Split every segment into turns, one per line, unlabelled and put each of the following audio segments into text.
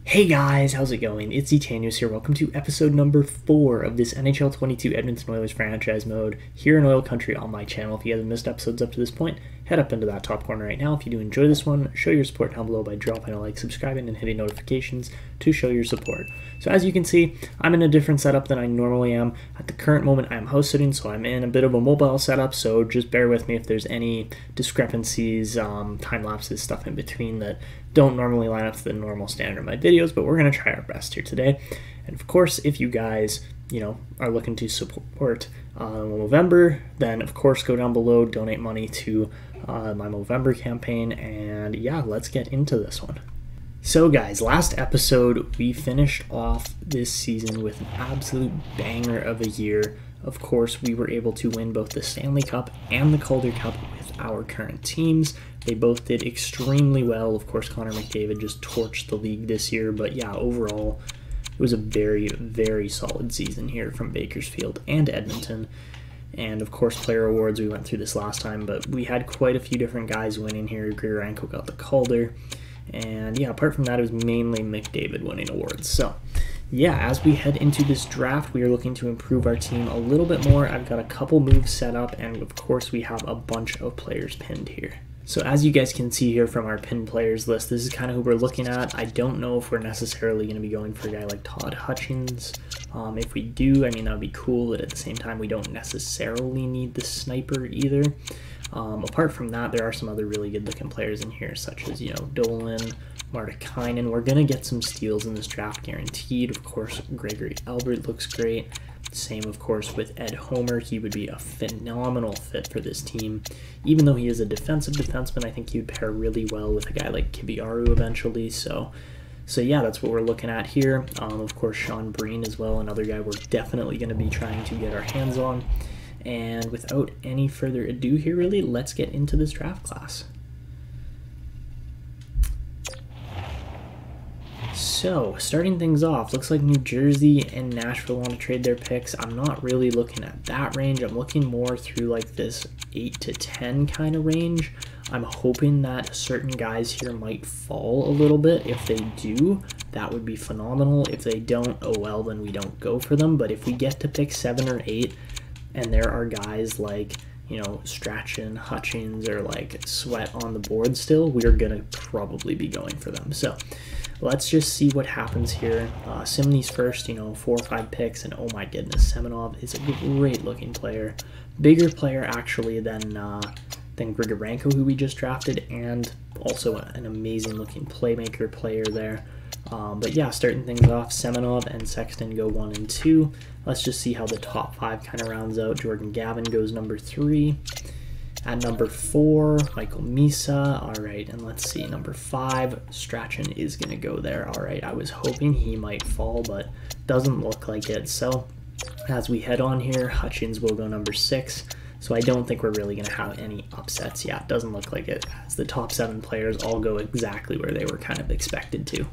Hey guys, how's it going? It's Etanyos here. Welcome to episode number 4 of this NHL 22 Edmonton Oilers franchise mode here in Oil Country on my channel. If you haven't missed episodes up to this point, head up into that top corner right now. If you do enjoy this one, show your support down below by dropping a like, subscribing, and hitting notifications to show your support. So as you can see, I'm in a different setup than I normally am. At the current moment, I am house sitting, so I'm in a bit of a mobile setup, so just bear with me if there's any discrepancies, time lapses, stuff in between that don't normally line up to the normal standard of my videos, but we're going to try our best here today. And of course, if you guys, are looking to support Movember, then of course go down below, donate money to my Movember campaign, and yeah, let's get into this one. So guys, last episode, we finished off this season with an absolute banger of a year. Of course, we were able to win both the Stanley Cup and the Calder Cup with our current teams. They both did extremely well. Of course, Connor McDavid just torched the league this year, but yeah, overall, it was a very, very solid season here from Bakersfield and Edmonton. And of course, player awards, we went through this last time, but we had quite a few different guys winning here. Grigorenko got the Calder. And yeah, apart from that, it was mainly McDavid winning awards. So yeah, as we head into this draft, we are looking to improve our team a little bit more. I've got a couple moves set up, and of course, we have a bunch of players pinned here. So as you guys can see here from our pinned players list, this is kind of who we're looking at. I don't know if we're necessarily going to be going for a guy like Todd Hutchins. If we do, I mean, that would be cool, but at the same time, we don't necessarily need the sniper either. Apart from that, there are some other really good looking players in here, such as, Dolan, Martikainen. We're going to get some steals in this draft guaranteed. Of course, Gregory Albert looks great. Same, of course, with Ed Homer. He would be a phenomenal fit for this team. Even though he is a defensive defenseman, I think he would pair really well with a guy like Kibiaru eventually. So yeah, that's what we're looking at here. Of course, Sean Breen as well, another guy we're definitely going to be trying to get our hands on. And without any further ado here, really, let's get into this draft class. So, starting things off, looks like New Jersey and Nashville want to trade their picks. I'm not really looking at that range. I'm looking more through like this 8 to 10 kind of range. I'm hoping that certain guys here might fall a little bit. If they do, that would be phenomenal. If they don't, oh well, then we don't go for them. But if we get to pick 7 or 8, and there are guys like, Strachan, Hutchins, or like Sweat on the board still, we're going to probably be going for them. So let's just see what happens here. Simney's first, 4 or 5 picks, and oh my goodness, Semenov is a great looking player. Bigger player actually than Grigorenko, who we just drafted, and also an amazing looking playmaker player there. But yeah, starting things off, Semenov and Sexton go 1 and 2. Let's just see how the top 5 kind of rounds out. Jordan Gavin goes number 3. At number 4, Michael Misa. All right, and let's see, number 5, Strachan is going to go there. All right, I was hoping he might fall, but doesn't look like it. So as we head on here, Hutchins will go number 6. So I don't think we're really going to have any upsets. Yeah, it doesn't look like it, as the top 7 players all go exactly where they were kind of expected to.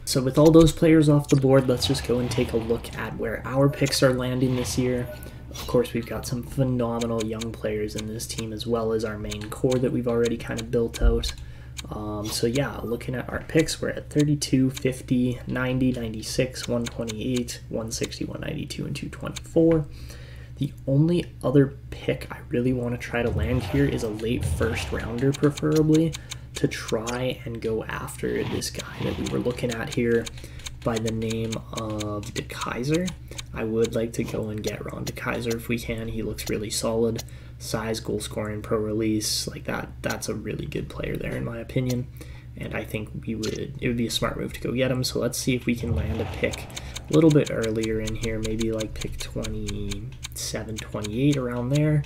So with all those players off the board, let's just go and take a look at where our picks are landing this year. Of course, we've got some phenomenal young players in this team, as well as our main core that we've already kind of built out. So yeah, looking at our picks, we're at 32, 50, 90, 96, 128, 160, 192, and 224. The only other pick I really want to try to land here is a late first rounder, preferably, to try and go after this guy that we were looking at here by the name of DeKaiser. I would like to go and get Ron DeKaiser if we can. He looks really solid. Size, goal scoring, pro release, like that's a really good player there in my opinion. And I think it would be a smart move to go get him. So let's see if we can land a pick a little bit earlier in here, maybe like pick 27, 28 around there.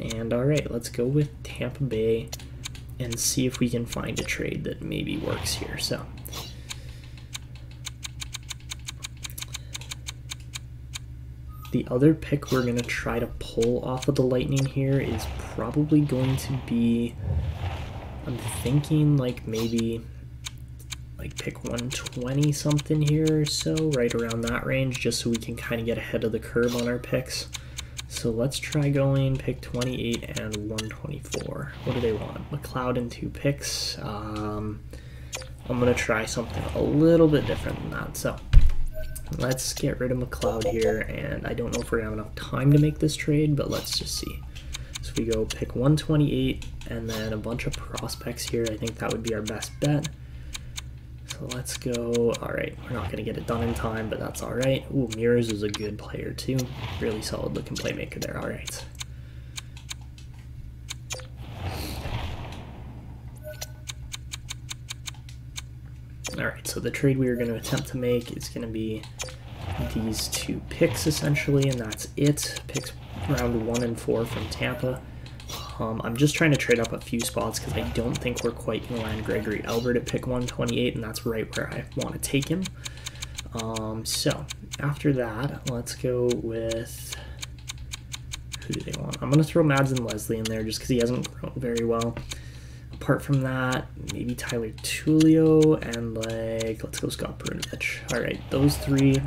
And all right, let's go with Tampa Bay and see if we can find a trade that maybe works here. So the other pick we're going to try to pull off of the Lightning here is probably going to be, I'm thinking like maybe like pick 120 something here or so, right around that range, just so we can kind of get ahead of the curve on our picks. So let's try going pick 28 and 124. What do they want? McLeod and 2 picks. I'm going to try something a little bit different than that. So let's get rid of McLeod here, and I don't know if we're going to have enough time to make this trade, but let's just see. So we go pick 128 and then a bunch of prospects here. I think that would be our best bet. So let's go. All right, we're not going to get it done in time, but that's all right. Ooh, Mears is a good player too. Really solid looking playmaker there. All right. All right, so the trade we are going to attempt to make is going to be these 2 picks essentially, and that's it. Picks round 1 and 4 from Tampa. I'm just trying to trade up a few spots because I don't think we're quite going to land Gregory Albert at pick 128, and that's right where I want to take him. So after that, let's go with, who do they want? I'm going to throw Madsen Leslie in there just because he hasn't grown very well. Apart from that, maybe Tyler Tullio and let's go Scott Brunovich. All right, those 3.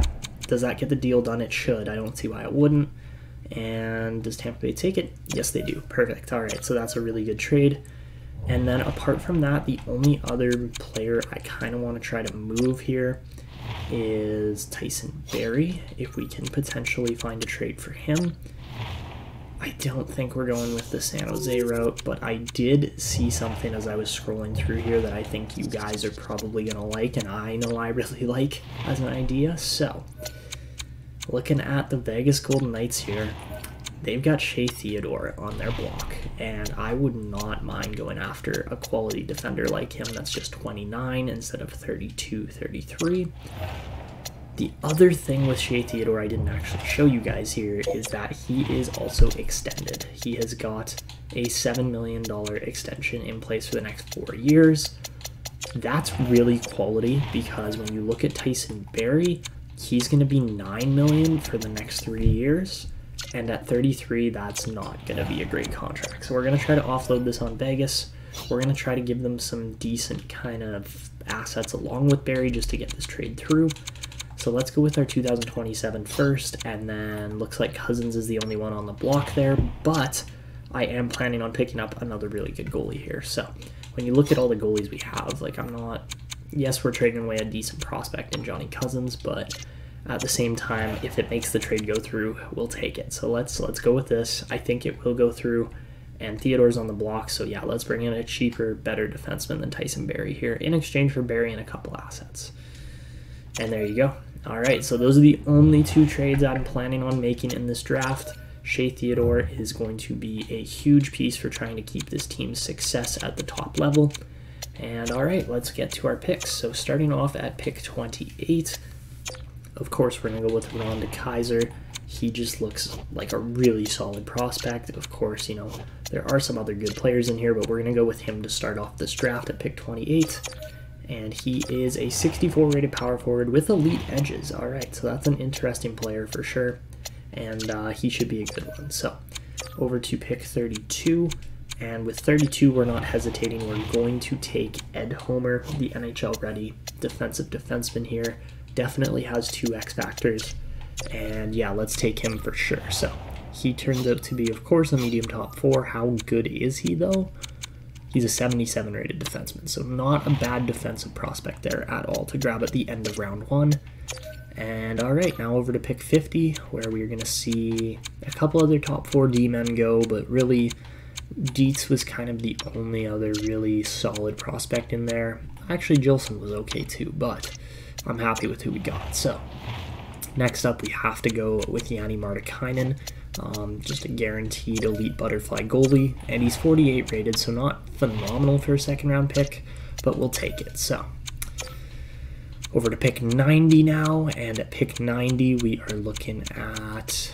Does that get the deal done? It should. I don't see why it wouldn't. And does Tampa Bay take it? Yes, they do. Perfect. All right, so that's a really good trade. And then apart from that, the only other player I kind of want to try to move here is Tyson Barrie, if we can potentially find a trade for him. I don't think we're going with the San Jose route, but I did see something as I was scrolling through here that I think you guys are probably going to like, and I know I really like as an idea. So looking at the Vegas Golden Knights here, they've got Shea Theodore on their block, and I would not mind going after a quality defender like him that's just 29 instead of 32, 33. The other thing with Shea Theodore I didn't actually show you guys here is that he is also extended. He has got a $7 million extension in place for the next 4 years. That's really quality because when you look at Tyson Barrie, he's going to be $9 million for the next 3 years. And at 33, that's not going to be a great contract. So we're going to try to offload this on Vegas. We're going to try to give them some decent kind of assets along with Barrie just to get this trade through. So let's go with our 2027 first, and then looks like Cousins is the only one on the block there, but I am planning on picking up another really good goalie here. So when you look at all the goalies we have, like yes, we're trading away a decent prospect in Johnny Cousins, but at the same time, if it makes the trade go through, we'll take it. So let's go with this. I think it will go through, and Theodore's on the block, so yeah, let's bring in a cheaper, better defenseman than Tyson Barrie here in exchange for Barrie and a couple assets. And there you go. All right, so those are the only 2 trades I'm planning on making in this draft. Shea Theodore is going to be a huge piece for trying to keep this team's success at the top level. And all right, let's get to our picks. So starting off at pick 28, of course, we're going to go with Ron DeKeyser. He just looks like a really solid prospect. Of course, you know, there are some other good players in here, but we're going to go with him to start off this draft at pick 28. And he is a 64 rated power forward with elite edges. All right, so that's an interesting player for sure. And he should be a good one. So over to pick 32. And with 32, we're not hesitating. We're going to take Ed Homer, the NHL ready defensive defenseman here. Definitely has 2 X factors. And yeah, let's take him for sure. So he turns out to be, of course, a medium top 4. How good is he though? He's a 77 rated defenseman, so not a bad defensive prospect there at all to grab at the end of round 1. And all right, now over to pick 50, where we're going to see a couple other top 4 D-men go, but really Dietz was kind of the only other really solid prospect in there. Actually, Gilson was okay too, but I'm happy with who we got. So next up, we have to go with Jani Martikainen. Just a guaranteed elite butterfly goalie, and he's 48 rated, so not phenomenal for a second round pick, but we'll take it. So over to pick 90 now, and at pick 90 we are looking at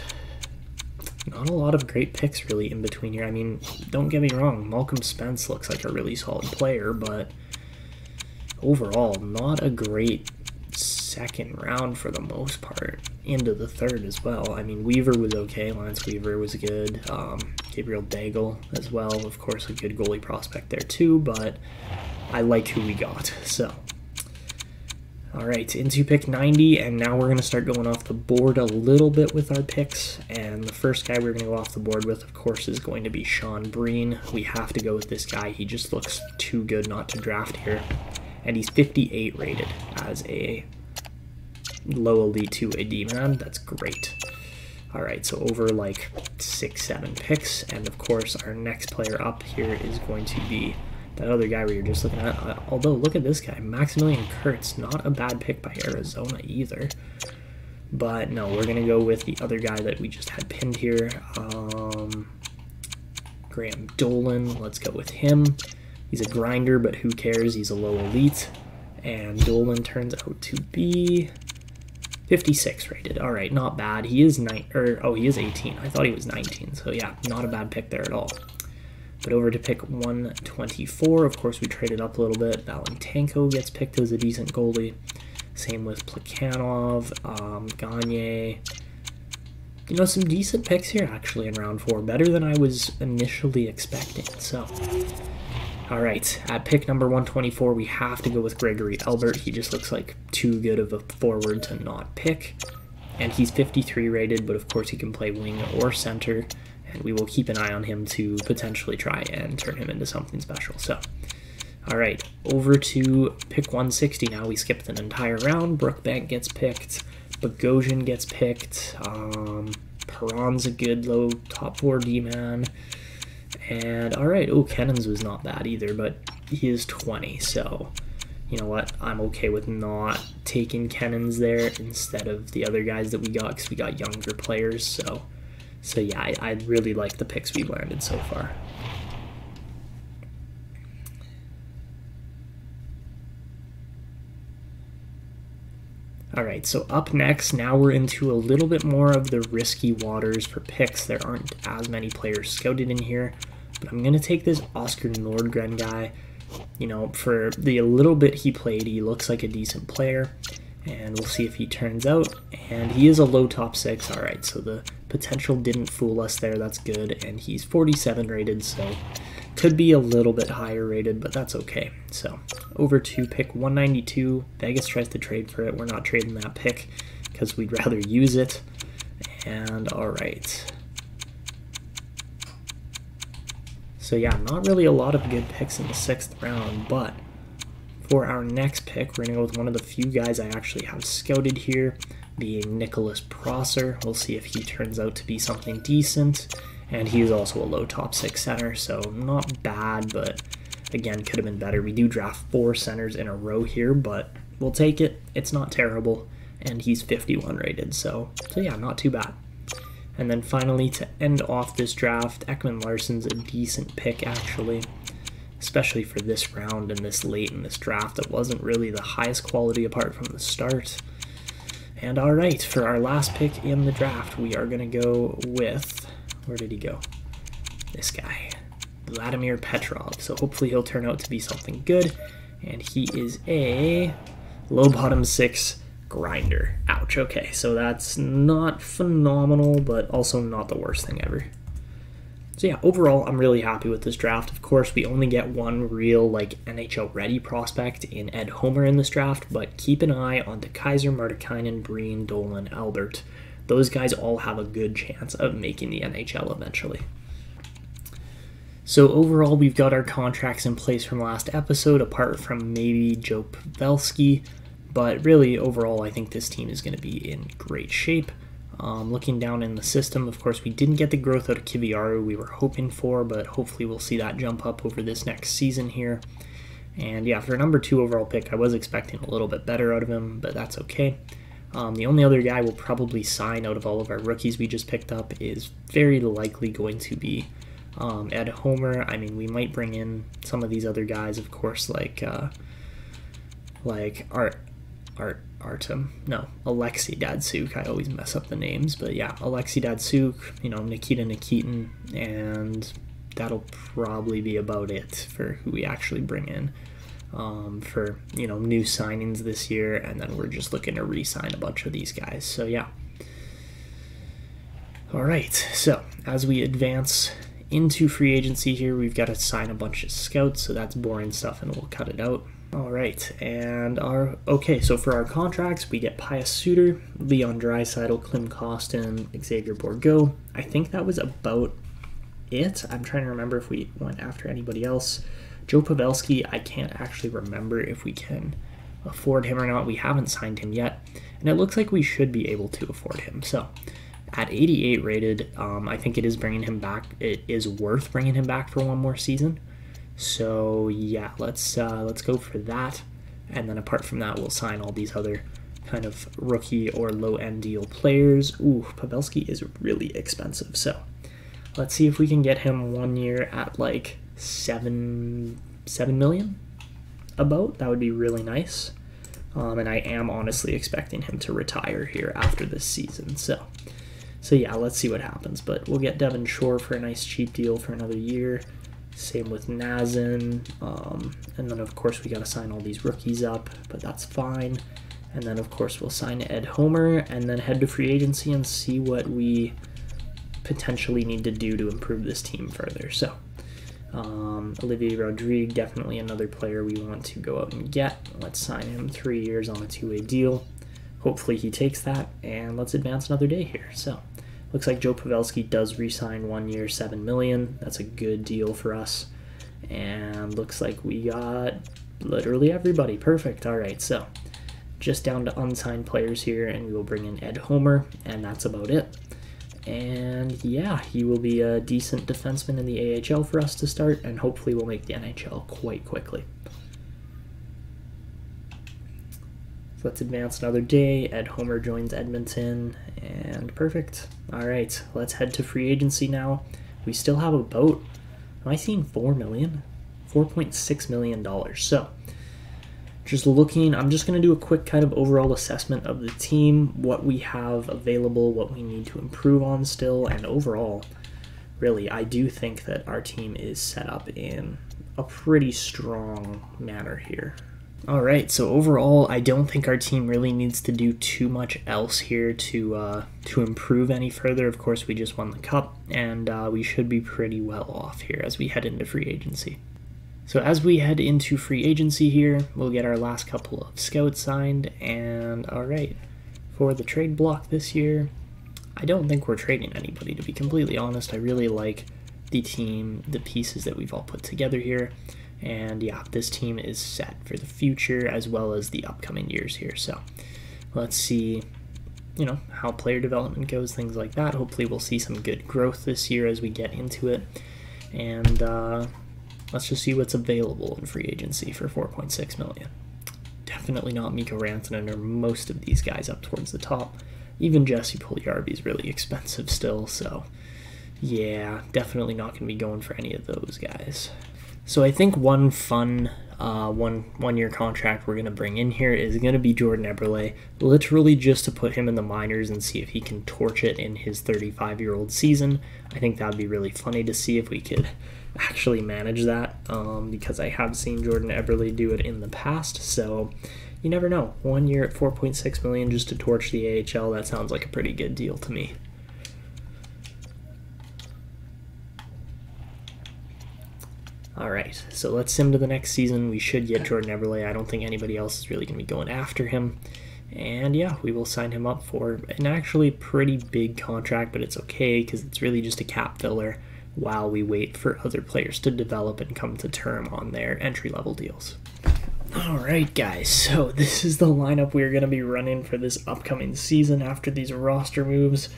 not a lot of great picks really in between here. I mean, don't get me wrong, Malcolm Spence looks like a really solid player, but overall not a great second round for the most part, into the third as well. I mean, Weaver was okay, Lance Weaver was good, Gabriel Daigle as well, of course a good goalie prospect there too, but I like who we got. So alright, into pick 90, and now we're going to start going off the board a little bit with our picks, and the first guy we're going to go off the board with, of course, is going to be Sean Breen. We have to go with this guy, he just looks too good not to draft here. and he's 58 rated as a low elite 2A D-man. That's great. All right, so over like 6-7 picks, and of course our next player up here is going to be that other guy we were just looking at. Although, look at this guy, Maximilian Kurtz, not a bad pick by Arizona either. But no, we're gonna go with the other guy that we just had pinned here, Graham Dolan. Let's go with him. He's a grinder, but who cares? He's a low elite, and Dolan turns out to be 56 rated. All right, not bad. He is he is 18. I thought he was 19. So yeah, not a bad pick there at all. But over to pick 124, of course we traded up a little bit. Valentanko gets picked as a decent goalie. Same with Plekhanov, Gagne. You know, some decent picks here actually in round 4. Better than I was initially expecting. So, all right, at pick number 124, we have to go with Gregory Albert. He just looks like too good of a forward to not pick. And he's 53 rated, but of course he can play wing or center. And we will keep an eye on him to potentially try and turn him into something special. So, all right, over to pick 160 now. We skipped an entire round. Brookbank gets picked. Bogosian gets picked. Perron's a good low top 4 D-man. And all right, Kennons was not bad either, but he is 20. So, you know what? I'm okay with not taking Kennons there instead of the other guys that we got, because we got younger players. So yeah, I really like the picks we've landed so far. All right, so up next, now we're into a little bit more of the risky waters for picks. There aren't as many players scouted in here, but I'm going to take this Oscar Nordgren guy. You know, for the little bit he played, he looks like a decent player, and we'll see if he turns out. And he is a low top 6. All right, so the potential didn't fool us there. That's good, and he's 47 rated, so could be a little bit higher rated, but that's okay. So over to pick 192. Vegas tries to trade for it. We're not trading that pick because we'd rather use it. And all right. So yeah, not really a lot of good picks in the 6th round, but for our next pick, we're going to go with one of the few guys I actually have scouted here, being Nicholas Prosser. We'll see if he turns out to be something decent. And he is also a low top 6 center, so not bad, but again, could have been better. We do draft 4 centers in a row here, but we'll take it. It's not terrible, and he's 51 rated, so yeah, not too bad. And then finally, to end off this draft, Ekman Larsson's a decent pick, actually, especially for this round and this late in this draft. It wasn't really the highest quality apart from the start. And all right, for our last pick in the draft, we are going to go with... Where did he go? This guy, Vladimir Petrov. So hopefully he'll turn out to be something good. And he is a low bottom 6 grinder. Ouch. Okay, so that's not phenomenal, but also not the worst thing ever. So yeah, overall, I'm really happy with this draft. Of course, we only get one real NHL ready prospect in Ed Homer in this draft, but keep an eye on DeKaiser, Martikainen, Breen, Dolan, Albert. Those guys all have a good chance of making the NHL eventually. So overall, we've got our contracts in place from last episode, apart from maybe Joe Pavelski. But really, overall, I think this team is going to be in great shape. Looking down in the system, of course, we didn't get the growth out of Kiviaru we were hoping for, but hopefully we'll see that jump up over this next season here. And yeah, for a number 2 overall pick, I was expecting a little bit better out of him, but that's okay. The only other guy we'll probably sign out of all of our rookies we just picked up is very likely going to be Ed Homer. I mean, we might bring in some of these other guys, of course, like Alexei Datsuk. I always mess up the names, but yeah, Alexei Datsuk, you know, Nikita Nikitin, and that'll probably be about it for who we actually bring in. For, you know, new signings this year, and then we're just looking to re-sign a bunch of these guys. So yeah. All right, so as we advance into free agency here, we've got to sign a bunch of scouts, so that's boring stuff and we'll cut it out. All right, and so for our contracts, we get Pius Suter, Leon Draisaitl, Klim Kostin, Xavier Bourgault. I think that was about it. I'm trying to remember if we went after anybody else. Joe Pavelski, I can't actually remember if we can afford him or not. We haven't signed him yet, and it looks like we should be able to afford him. So at 88 rated, I think it is bringing him back. It is worth bringing him back for one more season. So yeah, let's go for that. And then apart from that, we'll sign all these other kind of rookie or low-end deal players. Ooh, Pavelski is really expensive. So let's see if we can get him 1 year at like 7 million about. That would be really nice. And I am honestly expecting him to retire here after this season. So yeah, let's see what happens. But we'll get Devin Shore for a nice cheap deal for another year. Same with Nazin. And then, of course, we got to sign all these rookies up, but that's fine. And then, of course, we'll sign Ed Homer and then head to free agency and see what we potentially need to do to improve this team further. So, Olivier Rodrigue, definitely another player we want to go out and get. Let's sign him 3 years on a two-way deal. Hopefully he takes that, and let's advance another day here. So, looks like Joe Pavelski does re-sign 1 year, $7 million. That's a good deal for us. And looks like we got literally everybody. Perfect. All right, so just down to unsigned players here, and we will bring in Ed Homer, and that's about it. And yeah, he will be a decent defenseman in the AHL for us to start, and hopefully we'll make the NHL quite quickly. So let's advance another day. Ed Homer joins Edmonton, and perfect. All right, let's head to free agency now. We still have about, am I seeing $4 million? $4.6 million. So just looking, I'm just going to do a quick kind of overall assessment of the team, what we have available, what we need to improve on still, and overall, really, I do think that our team is set up in a pretty strong manner here. All right, so overall, I don't think our team really needs to do too much else here to improve any further. Of course, we just won the cup, and we should be pretty well off here as we head into free agency. So as we head into free agency here, we'll get our last couple of scouts signed, and all right, for the trade block this year, I don't think we're trading anybody, to be completely honest. I really like the team, the pieces that we've all put together here. And yeah, this team is set for the future as well as the upcoming years here. So let's see, how player development goes, things like that. Hopefully we'll see some good growth this year as we get into it. And let's just see what's available in free agency for $4.6 million. Definitely not Mikko Rantanen or most of these guys up towards the top. Even Jesse Puljujarvi is really expensive still. So yeah, definitely not going to be going for any of those guys. So I think one fun one-year contract we're going to bring in here is going to be Jordan Eberle, literally just to put him in the minors and see if he can torch it in his 35-year-old season. I think that would be really funny to see if we could actually manage that, because I have seen Jordan Eberle do it in the past, so you never know. 1 year at $4.6 million just to torch the AHL, that sounds like a pretty good deal to me. Alright, so let's sim to the next season. We should get Jordan Eberle. I don't think anybody else is really going to be going after him. And yeah, we will sign him up for an actually pretty big contract, but it's okay because it's really just a cap filler while we wait for other players to develop and come to term on their entry-level deals. Alright guys, so this is the lineup we're going to be running for this upcoming season after these roster moves.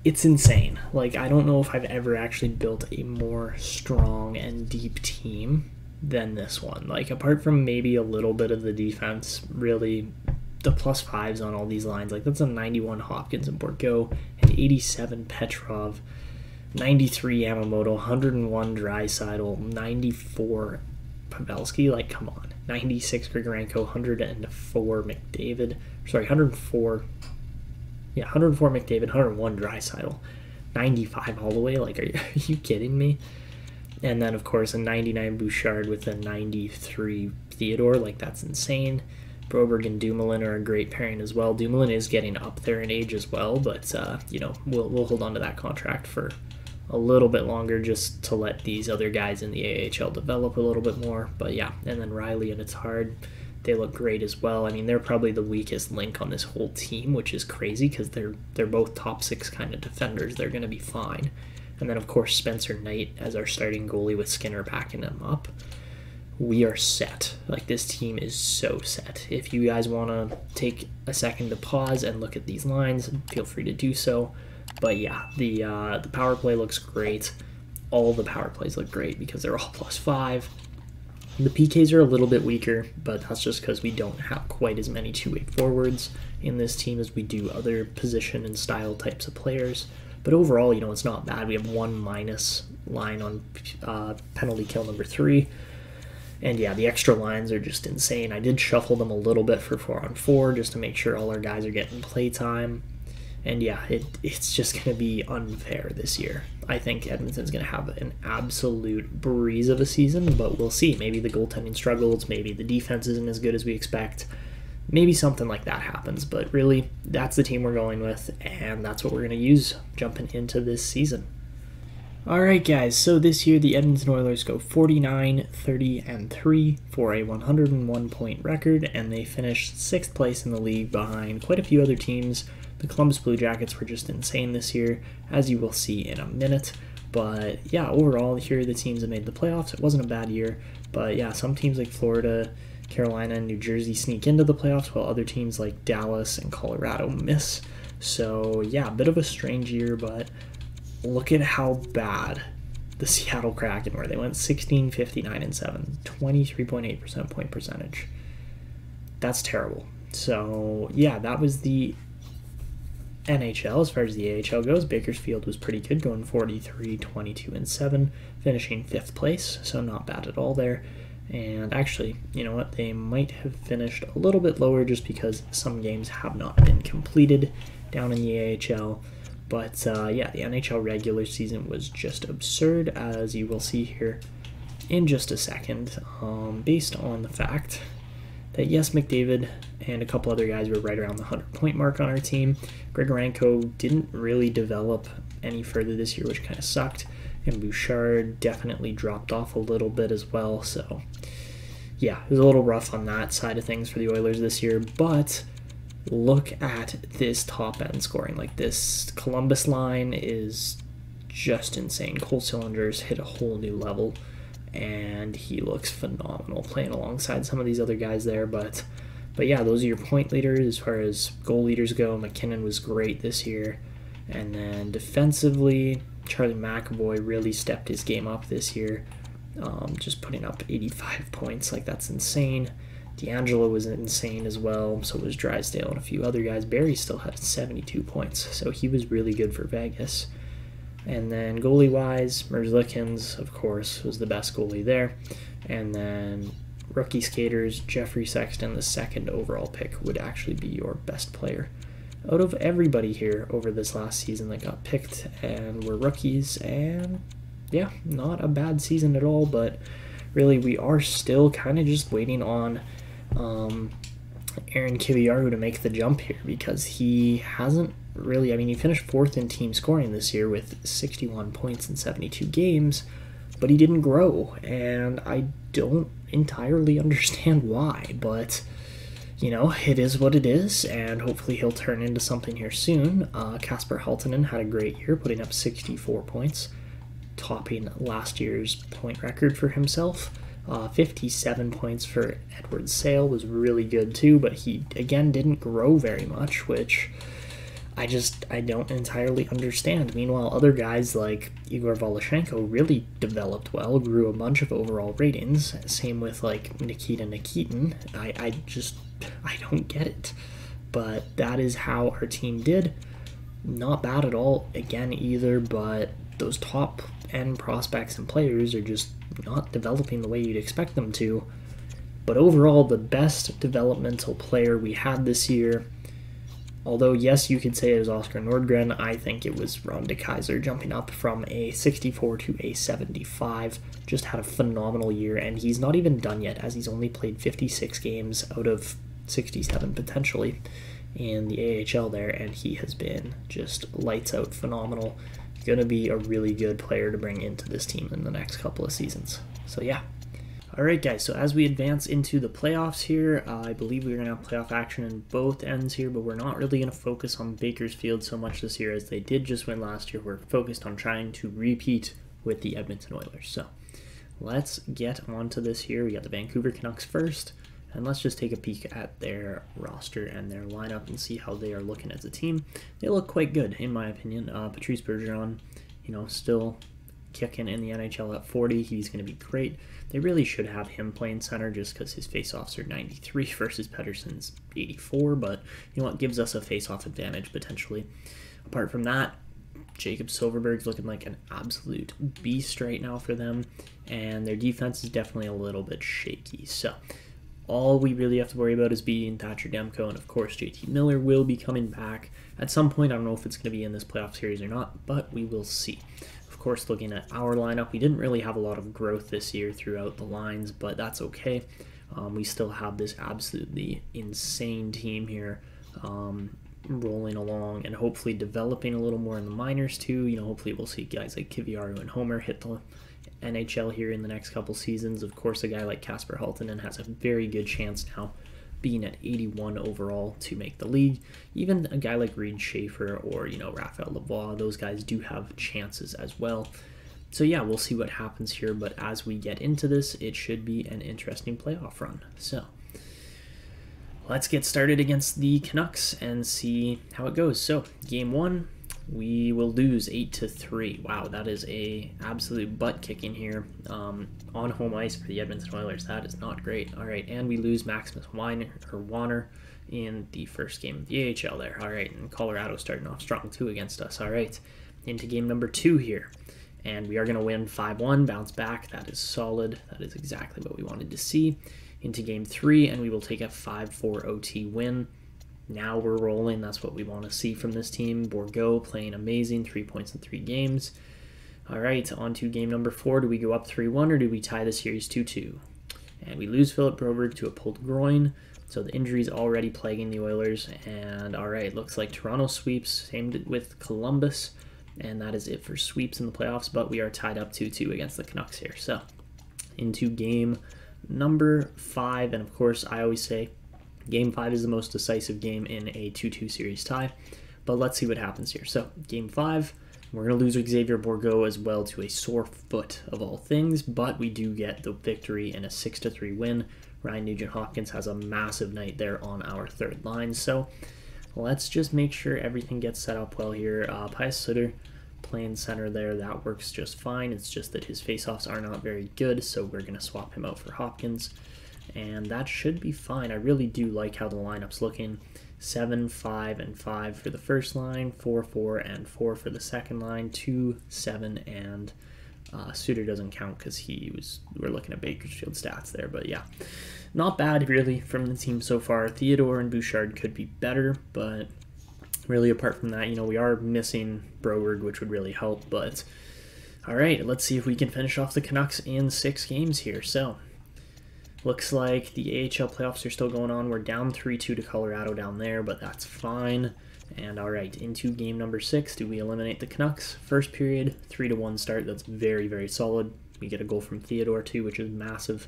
It's insane. Like, I don't know if I've ever actually built a more strong and deep team than this one. Like, apart from maybe a little bit of the defense, really, the +5s on all these lines, like, that's a 91 Hopkins and Bourgault, an 87 Petrov, 93 Yamamoto, 101 Draisaitl, 94 Pavelski, like, come on. 96 Grigorenko, 104 McDavid, sorry, 104 McDavid, 101 Draisaitl, 95 all the way. Like, are you kidding me? And then, of course, a 99 Bouchard with a 93 Theodore. Like, that's insane. Broberg and Dumoulin are a great pairing as well. Dumoulin is getting up there in age as well, but, we'll hold on to that contract for a little bit longer just to let these other guys in the AHL develop a little bit more. But, yeah, and then Riley and It's Hard. They look great as well. I mean, they're probably the weakest link on this whole team, which is crazy because they're both top 6 kind of defenders. They're going to be fine. And then, of course, Spencer Knight as our starting goalie with Skinner backing him up. we are set. Like, this team is so set. If you guys want to take a second to pause and look at these lines, feel free to do so. But yeah, the power play looks great. All the power plays look great because they're all +5. The PKs are a little bit weaker, but that's just because we don't have quite as many two-way forwards in this team as we do other position and style types of players. But overall, you know, it's not bad. We have 1- line on penalty kill number 3. And yeah, the extra lines are just insane. I did shuffle them a little bit for 4-on-4 just to make sure all our guys are getting play time. And yeah, it's just going to be unfair this year. I think Edmonton's going to have an absolute breeze of a season, but we'll see. Maybe the goaltending struggles, maybe the defense isn't as good as we expect. Maybe something like that happens, but really, that's the team we're going with, and that's what we're going to use jumping into this season. Alright guys, so this year the Edmonton Oilers go 49-30-3 for a 101-point record, and they finished 6th place in the league behind quite a few other teams. The Columbus Blue Jackets were just insane this year, as you will see in a minute. But yeah, overall here the teams that made the playoffs, it wasn't a bad year. But yeah, some teams like Florida, Carolina, and New Jersey sneak into the playoffs, while other teams like Dallas and Colorado miss. So yeah, a bit of a strange year, but look at how bad the Seattle Kraken were. They went 16-59-7, 23.8% point percentage. That's terrible. So yeah, that was the NHL. As far as the AHL goes, Bakersfield was pretty good, going 43-22-7, finishing 5th place, so not bad at all there. And actually, you know what, they might have finished a little bit lower just because some games have not been completed down in the AHL. But yeah, the NHL regular season was just absurd, as you will see here in just a second, based on the fact that, yes, McDavid and a couple other guys were right around the 100-point mark on our team. Grigorenko didn't really develop any further this year, which kind of sucked, and Bouchard definitely dropped off a little bit as well. So yeah, it was a little rough on that side of things for the Oilers this year, but look at this top-end scoring. Like, this Columbus line is just insane. Cole Cylinders hit a whole new level, and he looks phenomenal playing alongside some of these other guys there. But yeah, those are your point leaders. As far as goal leaders go, McKinnon was great this year. And then defensively, Charlie McAvoy really stepped his game up this year, just putting up 85 points. Like, that's insane. D'Angelo was insane as well, so was Drysdale and a few other guys. Barry still had 72 points, so he was really good for Vegas. And then goalie-wise, Merzlikins, of course, was the best goalie there. And then rookie skaters, Jeffrey Sexton, the 2nd overall pick, would actually be your best player out of everybody here over this last season that got picked and were rookies. And yeah, not a bad season at all, but really we are still kind of just waiting on Aaron Kiviaru to make the jump here, because he hasn't really, I mean, he finished 4th in team scoring this year with 61 points in 72 games, but he didn't grow, and I don't entirely understand why, but you know, it is what it is, and hopefully he'll turn into something here soon. Kasper Halttunen had a great year, putting up 64 points, topping last year's point record for himself. 57 points for Edward Sale was really good too, but he, again, didn't grow very much, which I don't entirely understand. Meanwhile, other guys like Igor Voloshenko really developed well, grew a bunch of overall ratings. Same with like Nikita Nikitin. I don't get it. But that is how our team did. Not bad at all, again, either, but those top-end prospects and players are just not developing the way you'd expect them to. But overall, the best developmental player we had this year, although yes, you could say it was Oscar Nordgren, I think it was Ron DeKaiser jumping up from a 64 to a 75. Just had a phenomenal year, and he's not even done yet, as he's only played 56 games out of 67 potentially in the AHL there, and he has been just lights out phenomenal. Going to be a really good player to bring into this team in the next couple of seasons. So yeah. Alright guys, so as we advance into the playoffs here, I believe we're going to have playoff action in both ends here, but we're not really going to focus on Bakersfield so much this year, as they did just win last year. We're focused on trying to repeat with the Edmonton Oilers. So let's get on to this here. We got the Vancouver Canucks first, and let's just take a peek at their roster and their lineup and see how they are looking as a team. They look quite good, in my opinion. Patrice Bergeron, still kicking in the NHL at 40. He's going to be great. They really should have him playing center just because his faceoffs are 93 versus Pettersson's 84, but you know what, gives us a faceoff advantage potentially. Apart from that, Jacob Silfverberg's looking like an absolute beast right now for them, and their defense is definitely a little bit shaky. So all we really have to worry about is beating Thatcher Demko, and of course JT Miller will be coming back at some point. I don't know if it's going to be in this playoff series or not, but we will see. Of course, looking at our lineup, we didn't really have a lot of growth this year throughout the lines, but that's okay. We still have this absolutely insane team here rolling along and hopefully developing a little more in the minors too. Hopefully we'll see guys like Kiviaru and Homer hit the NHL here in the next couple seasons. Of course, a guy like Kasper Halttunen has a very good chance now, being at 81 overall, to make the league. Even a guy like Reed Schaefer or, Raphael Lavoie, those guys do have chances as well. So yeah, we'll see what happens here, but as we get into this, it should be an interesting playoff run. So let's get started against the Canucks and see how it goes. So game one, we will lose 8-3. Wow, that is a absolute butt kicking here on home ice for the Edmonton Oilers. That is not great. All right, and we lose Maximus Warner in the first game of the AHL there. All right, and Colorado starting off strong too against us. All right, into game number 2 here, and we are going to win 5-1, bounce back. That is solid. That is exactly what we wanted to see. Into game 3, and we will take a 5-4 OT win. Now we're rolling. That's what we want to see from this team. Bourgault playing amazing, 3 points in 3 games. All right, on to game number 4. Do we go up 3-1 or do we tie the series 2-2? And we lose Philip Broberg to a pulled groin. So the injury is already plaguing the Oilers. And all right, looks like Toronto sweeps. Same with Columbus. And that is it for sweeps in the playoffs. But we are tied up 2-2 against the Canucks here. So into game number 5. And of course, I always say Game 5 is the most decisive game in a 2-2 series tie, but let's see what happens here. So, Game 5, we're going to lose Xavier Bourgault as well to a sore foot of all things, but we do get the victory in a 6-3 win. Ryan Nugent-Hopkins has a massive night there on our third line, so let's just make sure everything gets set up well here. Pius Suter playing center there, that works just fine. It's just that his faceoffs are not very good, so we're going to swap him out for Hopkins. And that should be fine. I really do like how the lineup's looking. 7, 5, and 5 for the first line, 4, 4, and 4 for the second line, 2, 7, and Suter doesn't count because we're looking at Bakersfield stats there, but yeah. Not bad, really, from the team so far. Theodore and Bouchard could be better, but really apart from that, we are missing Broberg, which would really help, but all right, let's see if we can finish off the Canucks in 6 games here. So looks like the AHL playoffs are still going on. We're down 3-2 to Colorado down there, but that's fine. And all right, into game number 6, do we eliminate the Canucks? First period, 3-1 start. That's very, very solid. We get a goal from Theodore too, which is massive.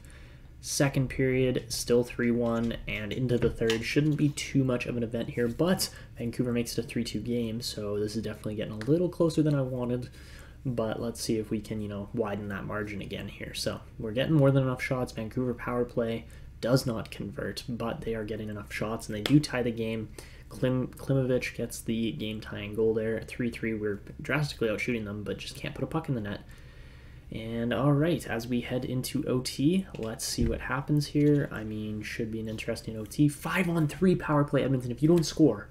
Second period, still 3-1, and into the third. Shouldn't be too much of an event here, but Vancouver makes it a 3-2 game, so this is definitely getting a little closer than I wanted. But let's see if we can, widen that margin again here. So we're getting more than enough shots. Vancouver power play does not convert, but they are getting enough shots, and they do tie the game. Klimovich gets the game-tying goal there at 3-3. We're drastically outshooting them, but just can't put a puck in the net. And all right, as we head into OT, let's see what happens here. I mean, should be an interesting OT. 5-on-3 power play, Edmonton. If you don't score,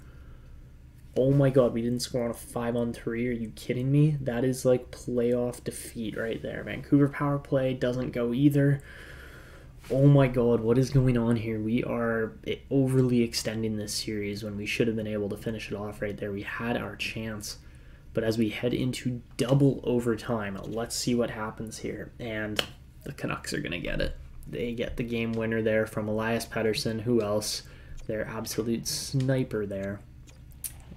oh my god, we didn't score on a 5-on-3. Are you kidding me? That is like playoff defeat right there. Vancouver power play doesn't go either. Oh my god, what is going on here? We are overly extending this series when we should have been able to finish it off right there. We had our chance. But as we head into double overtime, let's see what happens here. And the Canucks are going to get it. They get the game winner there from Elias Pettersson. Who else? Their absolute sniper there.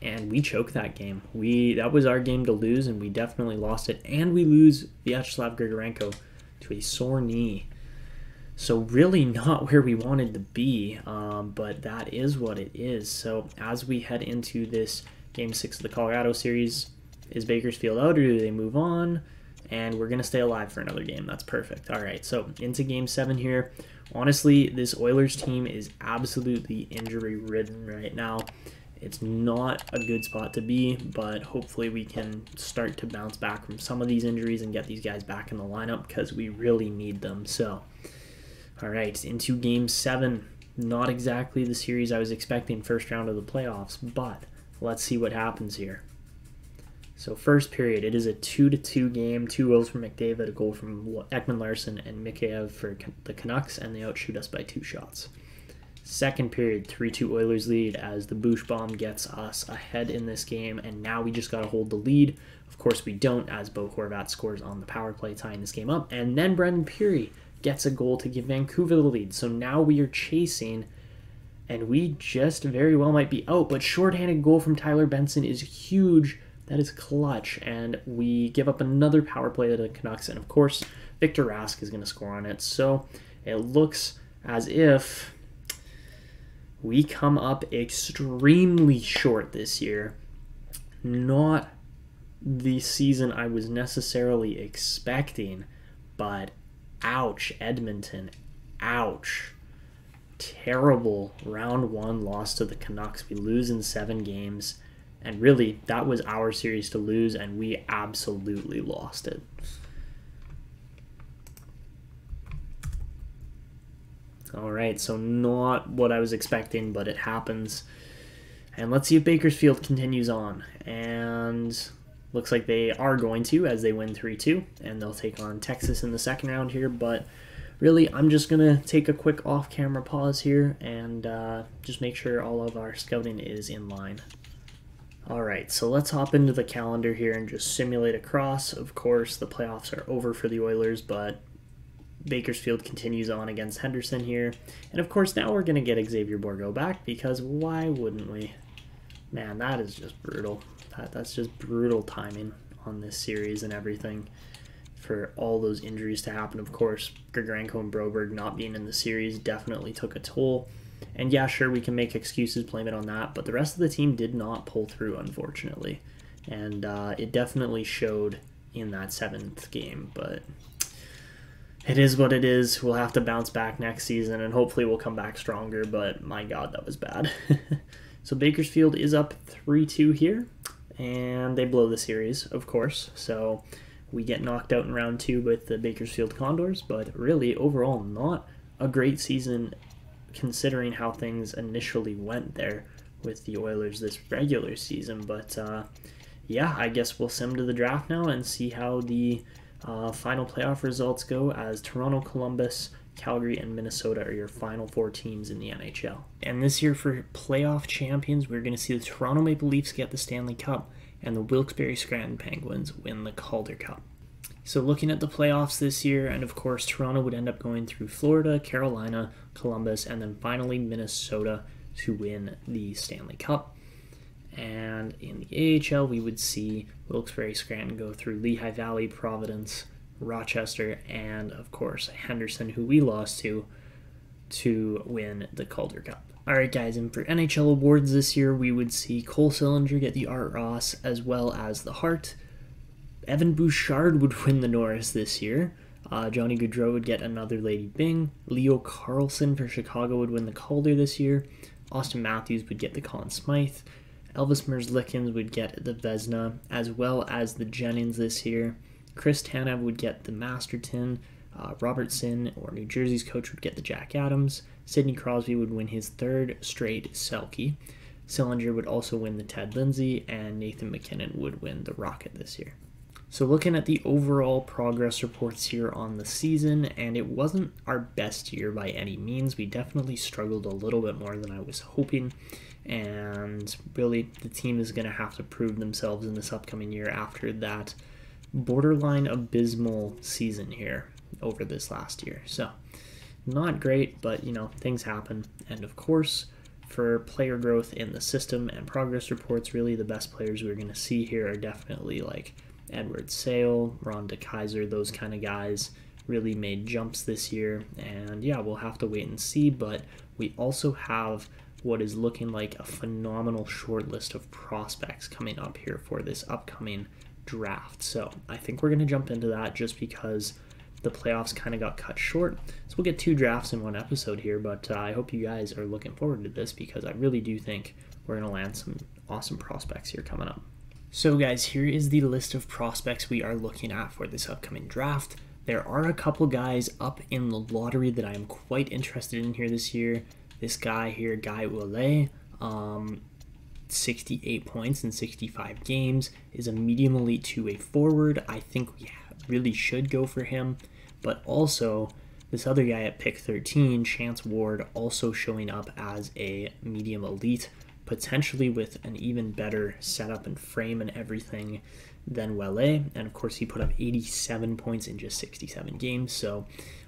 And we choke that game. That was our game to lose, and we definitely lost it. And we lose Vyacheslav Grigorenko to a sore knee. So really not where we wanted to be, but that is what it is. So as we head into this Game 6 of the Colorado series, is Bakersfield out or do they move on? and we're going to stay alive for another game. That's perfect. All right, so into Game 7 here. Honestly, this Oilers team is absolutely injury-ridden right now. It's not a good spot to be, but hopefully we can start to bounce back from some of these injuries and get these guys back in the lineup because we really need them. So, all right, into Game 7. Not exactly the series I was expecting first round of the playoffs, but let's see what happens here. So first period, it is a 2-2 game. 2 goals from McDavid, a goal from Ekman-Larsson and Mikheyev for the Canucks, and they outshoot us by 2 shots. Second period, 3-2 Oilers lead as the Boosh Bomb gets us ahead in this game, and now we just got to hold the lead. Of course we don't, as Bo Horvat scores on the power play, tying this game up, and then Brendan Peary gets a goal to give Vancouver the lead. So now we are chasing, and we just very well might be out, but shorthanded goal from Tyler Benson is huge. That is clutch, and we give up another power play to the Canucks, and of course, Victor Rask is going to score on it. So it looks as if we come up extremely short this year. Not the season I was necessarily expecting, but ouch, Edmonton, ouch. Terrible round 1 loss to the Canucks. We lose in 7 games. And really, that was our series to lose, and we absolutely lost it. All right, so not what I was expecting, but it happens. And let's see if Bakersfield continues on. And looks like they are going to, as they win 3-2, and they'll take on Texas in the second round here. But really, I'm just going to take a quick off-camera pause here and just make sure all of our scouting is in line. Alright, so let's hop into the calendar here and just simulate across. Of course, the playoffs are over for the Oilers, but Bakersfield continues on against Henderson here. And of course, now we're going to get Xavier Bourgault back, because why wouldn't we? Man, that is just brutal. That's just brutal timing on this series and everything for all those injuries to happen. Of course, Grigorenko and Broberg not being in the series definitely took a toll. And yeah, sure, we can make excuses, blame it on that, but the rest of the team did not pull through, unfortunately. And it definitely showed in that 7th game, but it is what it is. We'll have to bounce back next season, and hopefully we'll come back stronger, but my God, that was bad. So Bakersfield is up 3-2 here, and they blow the series, of course. So we get knocked out in round 2 with the Bakersfield Condors, but really, overall, not a great season considering how things initially went there with the Oilers this regular season. But yeah, I guess we'll sim to the draft now and see how the final playoff results go, as Toronto, Columbus, Calgary, and Minnesota are your final 4 teams in the NHL. And this year for playoff champions, we're going to see the Toronto Maple Leafs get the Stanley Cup and the Wilkes-Barre Scranton Penguins win the Calder Cup. So looking at the playoffs this year, and of course Toronto would end up going through Florida, Carolina, Columbus, and then finally Minnesota to win the Stanley Cup. And in the AHL, we would see Wilkes-Barre Scranton go through Lehigh Valley, Providence, Rochester, and of course Henderson, who we lost to win the Calder Cup. Alright guys, and for NHL awards this year, we would see Cole Sillinger get the Art Ross as well as the Hart. Evan Bouchard would win the Norris this year. Johnny Gaudreau would get another Lady Byng. Leo Carlson for Chicago would win the Calder this year. Austin Matthews would get the Conn Smythe. Elvis Merzlikins would get the Vezina, as well as the Jennings this year. Chris Tanev would get the Masterton. Robertson, or New Jersey's coach, would get the Jack Adams. Sidney Crosby would win his 3rd straight Selke. Sillinger would also win the Ted Lindsay, and Nathan McKinnon would win the Rocket this year. So looking at the overall progress reports here on the season, and it wasn't our best year by any means. We definitely struggled a little bit more than I was hoping, and really the team is going to have to prove themselves in this upcoming year after that borderline abysmal season here over this last year. So not great, but you know, things happen. And of course, for player growth in the system and progress reports, really the best players we're going to see here are definitely like Edward Sale, Ron DeKaiser, those kind of guys really made jumps this year. And yeah, we'll have to wait and see, but we also have what is looking like a phenomenal short list of prospects coming up here for this upcoming draft. So I think we're going to jump into that just because the playoffs kind of got cut short. So we'll get 2 drafts in one episode here, but I hope you guys are looking forward to this because I really do think we're going to land some awesome prospects here coming up. So guys, here is the list of prospects we are looking at for this upcoming draft. There are a couple guys up in the lottery that I am quite interested in here this year. This guy here, Guy Ouellet, 68 points in 65 games, is a medium elite 2-way forward. I think we really should go for him. But also, this other guy at pick 13, Chance Ward, also showing up as a medium elite, potentially with an even better setup and frame and everything than Ouellet. And of course, he put up 87 points in just 67 games. So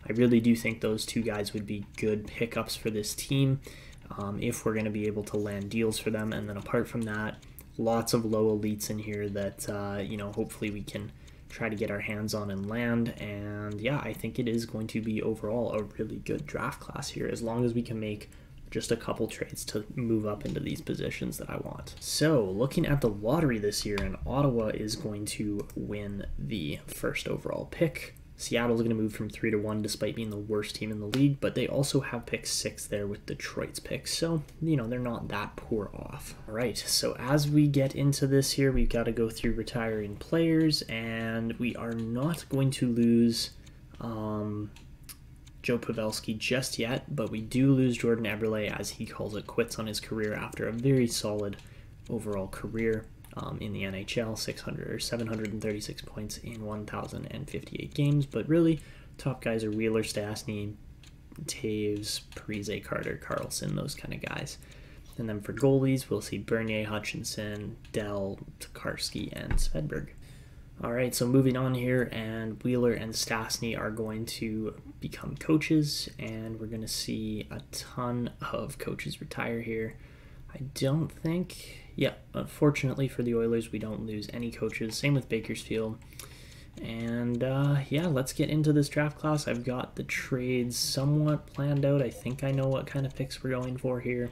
I really do think those 2 guys would be good pickups for this team if we're going to be able to land deals for them. And then apart from that, lots of low elites in here that, hopefully we can try to get our hands on and land. And yeah, I think it is going to be overall a really good draft class here as long as we can make just a couple trades to move up into these positions that I want. So looking at the lottery this year, and Ottawa is going to win the first overall pick. Seattle's going to move from 3 to 1 despite being the worst team in the league, but they also have pick 6 there with Detroit's pick, so they're not that poor off. All right, so as we get into this here, we've got to go through retiring players, and we are not going to lose Joe Pavelski just yet, but we do lose Jordan Eberle as he calls it quits on his career after a very solid overall career in the NHL, 736 points in 1,058 games. But really, top guys are Wheeler, Stastny, Taves, Parise, Carter, Carlson, those kind of guys. And then for goalies, we'll see Bernier, Hutchinson, Dell, Tokarski, and Svedberg. All right, so moving on here, and Wheeler and Stastny are going to become coaches, and we're going to see a ton of coaches retire here. I don't think, unfortunately for the Oilers, we don't lose any coaches. Same with Bakersfield. And let's get into this draft class. I've got the trades somewhat planned out. I think I know what kind of picks we're going for here.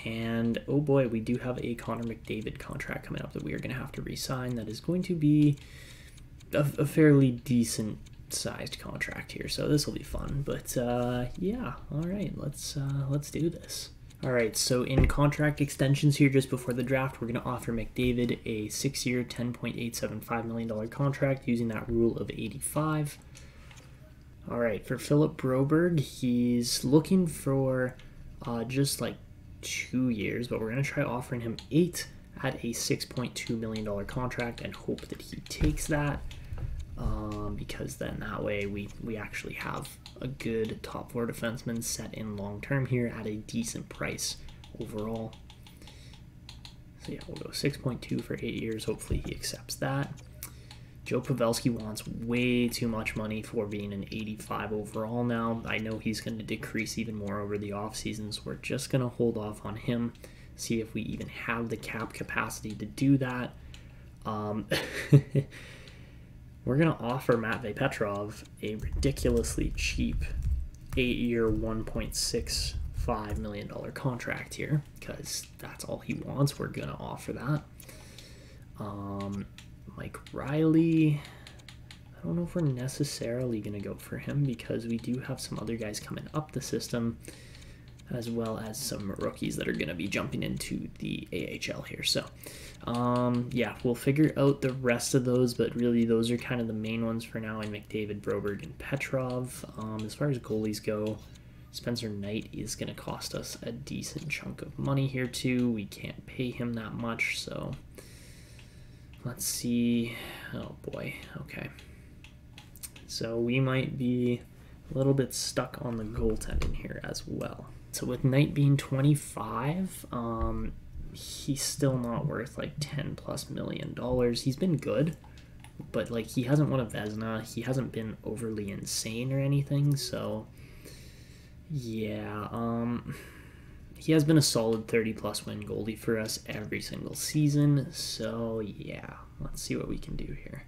And oh boy, we do have a Connor McDavid contract coming up that we are going to have to re-sign. That is going to be a fairly decent sized contract here, so this will be fun. But all right, let's do this. All right, so in contract extensions here just before the draft, we're going to offer McDavid a 6-year, $10.875 million contract using that rule of 85. All right, for Philip Broberg, he's looking for just like 2 years, but we're going to try offering him 8 at a $6.2 million contract and hope that he takes that because then that way we actually have a good top 4 defenseman set in long term here at a decent price overall. So yeah, we'll go 6.2 for 8 years. Hopefully he accepts that. Joe Pavelski wants way too much money for being an 85 overall now. I know he's going to decrease even more over the offseason, so we're just going to hold off on him, see if we even have the cap capacity to do that. We're going to offer Matvei Petrov a ridiculously cheap 8-year, $1.65 million contract here, because that's all he wants. We're going to offer that. Mike Riley, I don't know if we're necessarily going to go for him because we do have some other guys coming up the system as well as some rookies that are going to be jumping into the AHL here. So, we'll figure out the rest of those, but really those are kind of the main ones for now in McDavid, Broberg, and Petrov. As far as goalies go, Spencer Knight is going to cost us a decent chunk of money here too. We can't pay him that much, so let's see. Oh boy, okay. So we might be a little bit stuck on the goaltending here as well. So with Knight being 25, he's still not worth like $10+ million. He's been good, but like he hasn't won a Vezina. He hasn't been overly insane or anything. So yeah, he has been a solid 30+ win goalie for us every single season. So yeah, let's see what we can do here.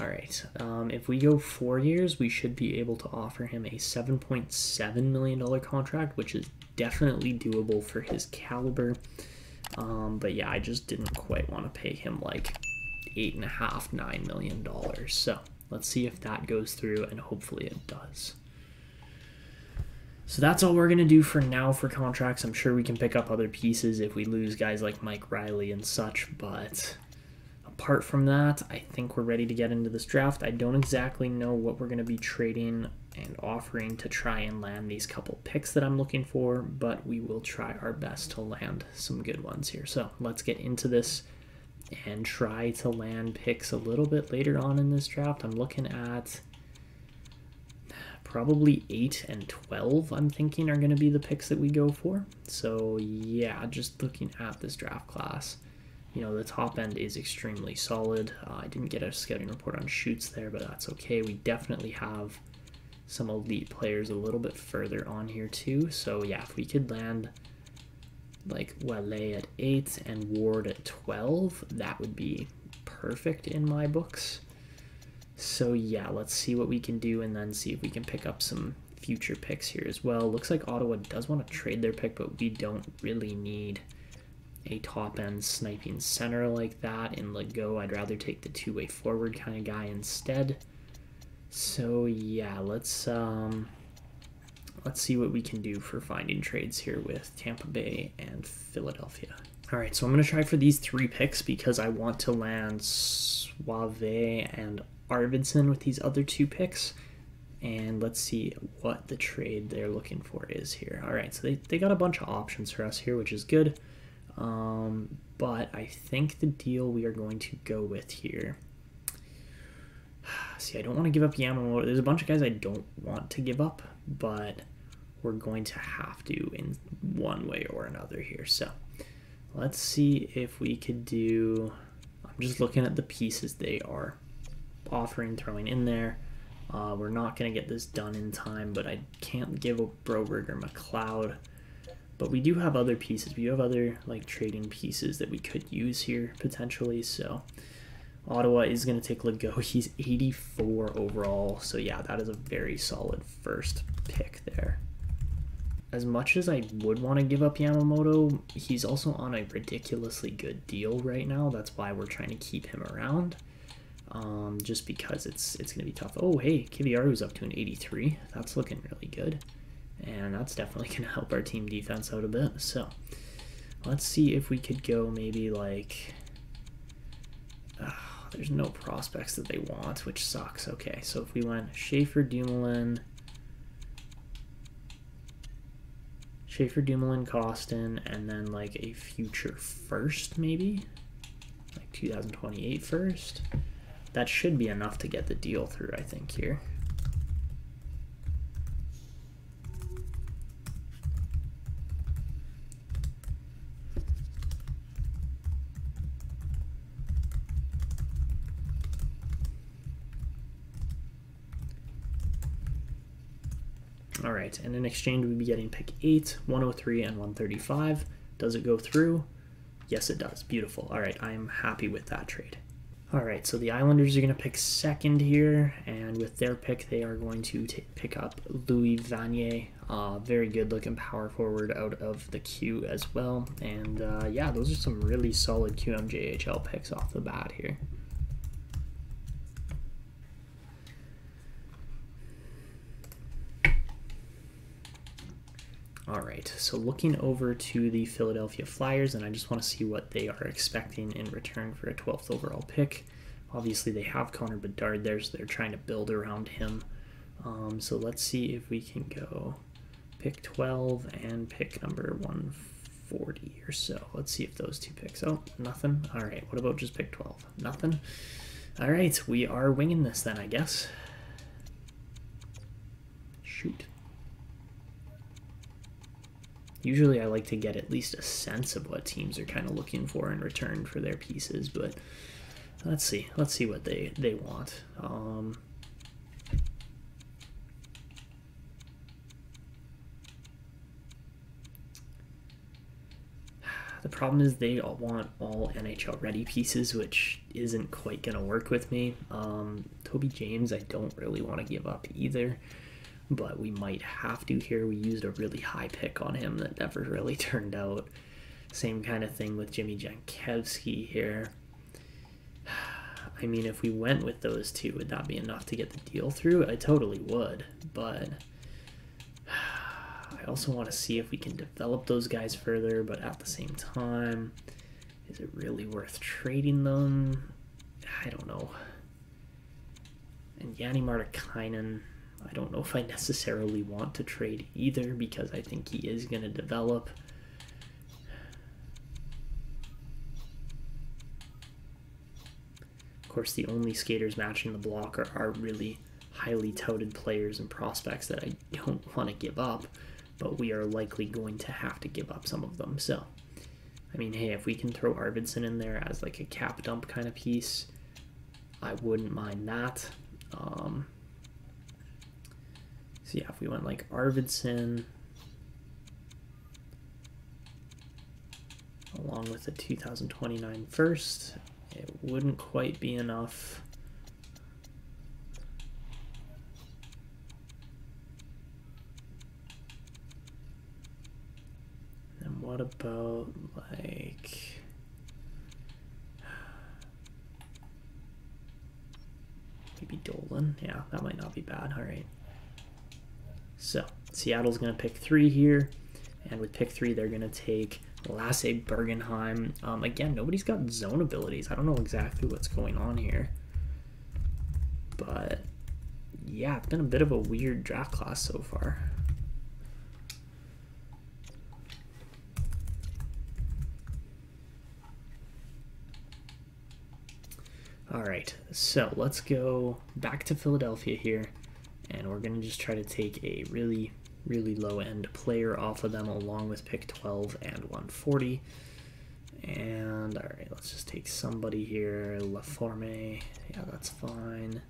All right, if we go 4 years, we should be able to offer him a $7.7 million contract, which is definitely doable for his caliber. But yeah, I just didn't quite want to pay him like $8.5, $9 million. So let's see if that goes through, and hopefully it does. So that's all we're going to do for now for contracts. I'm sure we can pick up other pieces if we lose guys like Mike Riley and such, but apart from that, I think we're ready to get into this draft. I don't exactly know what we're going to be trading and offering to try and land these couple picks that I'm looking for, but we will try our best to land some good ones here. So let's get into this and try to land picks a little bit later on in this draft. I'm looking at probably 8 and 12, I'm thinking, are going to be the picks that we go for. So yeah, just looking at this draft class, you know, the top end is extremely solid. I didn't get a scouting report on shoots there, but that's okay. We definitely have some elite players a little bit further on here too. So yeah, if we could land like Wale at 8 and Ward at 12, that would be perfect in my books. So yeah, let's see what we can do and then see if we can pick up some future picks here as well. Looks like Ottawa does want to trade their pick, but we don't really need a top-end sniping center like that in Legault. I'd rather take the two-way forward kind of guy instead. So yeah, let's see what we can do for finding trades here with Tampa Bay and Philadelphia. All right, so I'm going to try for these 3 picks because I want to land Suave and Arvidsson with these other 2 picks. And let's see what the trade they're looking for is here. All right, so they got a bunch of options for us here, which is good. But I think the deal we are going to go with here. See, I don't want to give up Yamamoto. There's a bunch of guys I don't want to give up, but we're going to have to in one way or another here. So let's see if we could do, I'm just looking at the pieces they are offering, throwing in there. We're not going to get this done in time, but I can't give up Broberg or McLeod. But we do have other pieces. We do have other like trading pieces that we could use here potentially. So Ottawa is going to take Legault. He's 84 overall. So yeah, that is a very solid first pick there. As much as I would want to give up Yamamoto, he's also on a ridiculously good deal right now. That's why we're trying to keep him around. Just because it's going to be tough. Oh, hey, Kiviaru's up to an 83. That's looking really good. And that's definitely going to help our team defense out a bit. So let's see if we could go maybe like... there's no prospects that they want, which sucks. Okay, so if we went Schaefer, Dumoulin, Costin, and then like a future first maybe? Like 2028 first? That should be enough to get the deal through, I think, here. All right, and in exchange, we'd be getting pick 8, 103, and 135. Does it go through? Yes, it does. Beautiful. All right, I'm happy with that trade. All right, so the Islanders are going to pick second here, and with their pick, they are going to pick up Louis Vanier, very good-looking power forward out of the Q as well. And yeah, those are some really solid QMJHL picks off the bat here. All right, so looking over to the Philadelphia Flyers, and I just want to see what they are expecting in return for a 12th overall pick. Obviously, they have Connor Bedard there, so they're trying to build around him. So let's see if we can go pick 12 and pick number 140 or so. Let's see if those 2 picks. Oh, nothing. All right, what about just pick 12? Nothing. All right, we are winging this then, I guess. Shoot. Usually I like to get at least a sense of what teams are kind of looking for in return for their pieces, but let's see what they want. The problem is they all want all NHL ready pieces, which isn't quite going to work with me. Toby James, I don't really want to give up either, but we might have to here. We used a really high pick on him that never really turned out. Same kind of thing with Jimmy Jankowski here. I mean, if we went with those two, would that be enough to get the deal through? I totally would, but I also want to see if we can develop those guys further, but at the same time, is it really worth trading them? I don't know. And Yanni Martikainen, I don't know if I necessarily want to trade either because I think he is going to develop. Of course, the only skaters matching the block are really highly touted players and prospects that I don't want to give up, but we are likely going to have to give up some of them. So, I mean, hey, if we can throw Arvidsson in there as like a cap dump kind of piece, I wouldn't mind that. So yeah, if we went like Arvidsson along with the 2029 first, it wouldn't quite be enough. And what about like maybe Dolan? Yeah, that might not be bad. All right. So Seattle's going to pick 3 here, and with pick 3, they're going to take Lasse Bergenheim. Again, nobody's got zone abilities. I don't know exactly what's going on here, but yeah, it's been a bit of a weird draft class so far. All right, so let's go back to Philadelphia here, and we're going to just try to take a really low-end player off of them along with pick 12 and 140. And, all right, let's just take somebody here. Laforme, yeah, that's fine.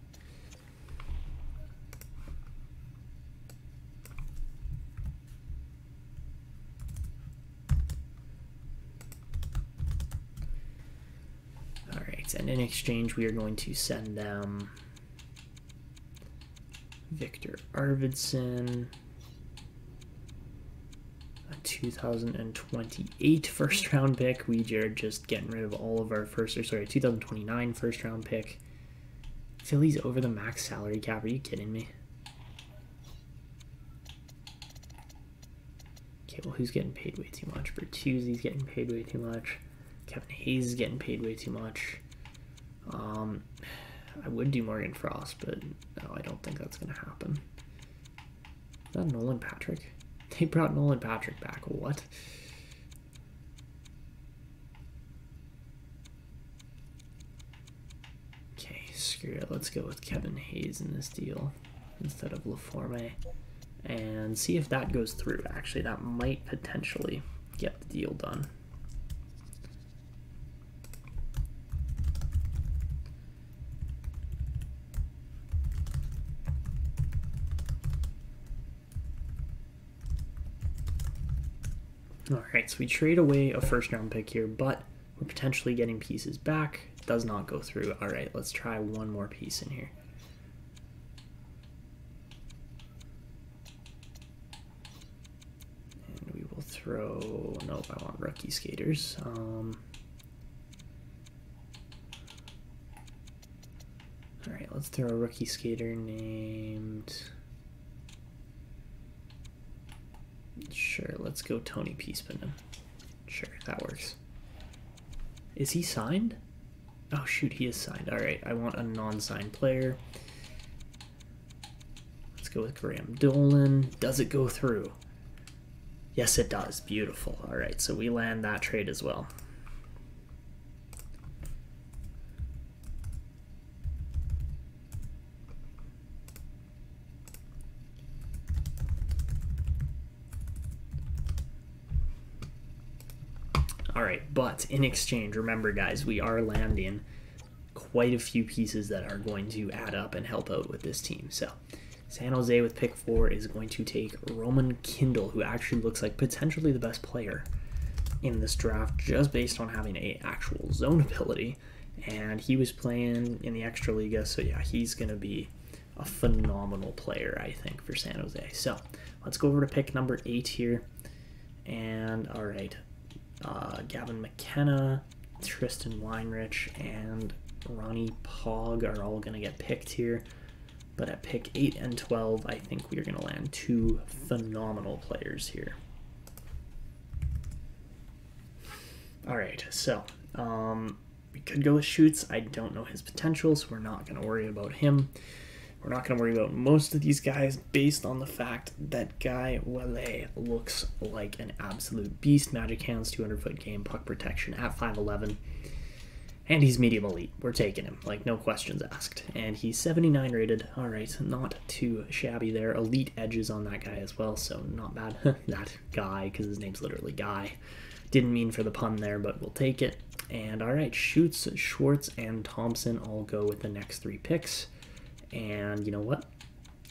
All right, and in exchange, we are going to send them Victor Arvidsson, a 2028 first round pick. We are just getting rid of all of our 2029 first round pick. Philly's over the max salary cap. Are you kidding me? Okay, well, who's getting paid way too much? Bertuzzi's getting paid way too much. Kevin Hayes is getting paid way too much. I would do Morgan Frost, but no, I don't think that's going to happen. Is that Nolan Patrick? They brought Nolan Patrick back. What? Okay, screw it. Let's go with Kevin Hayes in this deal instead of Laforme and see if that goes through. Actually, that might potentially get the deal done. Alright, so we trade away a first round pick here, but we're potentially getting pieces back. It does not go through. Alright, let's try one more piece in here. And we will throw... Nope, I want rookie skaters. Alright, let's throw a rookie skater named... Sure, let's go Tony Peaceman. Sure, that works. Is he signed? Oh shoot, he is signed. Alright, I want a non-signed player. Let's go with Graham Dolan. Does it go through? Yes, it does. Beautiful. Alright, so we land that trade as well. Alright, but in exchange, remember guys, we are landing quite a few pieces that are going to add up and help out with this team. So, San Jose with pick 4 is going to take Roman Kindle, who actually looks like potentially the best player in this draft just based on having an actual zone ability. And he was playing in the Extraliga, so yeah, he's going to be a phenomenal player, I think, for San Jose. So let's go over to pick number 8 here. And all right, Gavin McKenna, Tristan Weinrich, and Ronnie Pogg are all going to get picked here. But at pick 8 and 12, I think we are going to land 2 phenomenal players here. All right, so we could go with Schutz. I don't know his potential, so we're not going to worry about him. We're not going to worry about most of these guys based on the fact that Guy Welle looks like an absolute beast. Magic hands, 200-foot game, puck protection at 5'11". And he's medium elite. We're taking him, like no questions asked. And he's 79 rated. All right, not too shabby there. Elite edges on that guy as well, so not bad. That guy, because his name's literally Guy. Didn't mean for the pun there, but we'll take it. And all right, Schutz, Schwartz, and Thompson all go with the next 3 picks. And you know what?